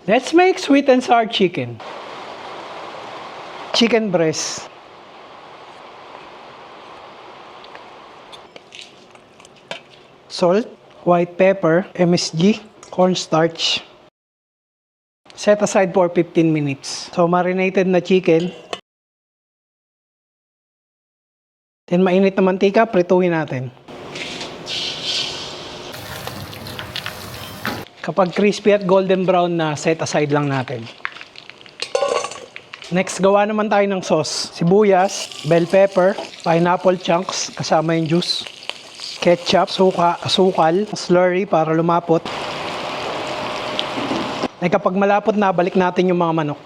Let's make sweet and sour chicken. Chicken breast. Salt, white pepper, MSG, cornstarch. Set aside for 15 minutes. So marinated na chicken. Then mainit na mantika, prituhin natin. Kapag crispy at golden brown na, set aside lang natin. Next, gawa naman tayo ng sauce. Sibuyas, bell pepper, pineapple chunks, kasama yung juice, ketchup, suka, asukal, slurry para lumapot. Ay kapag malapot na, balik natin yung mga manok.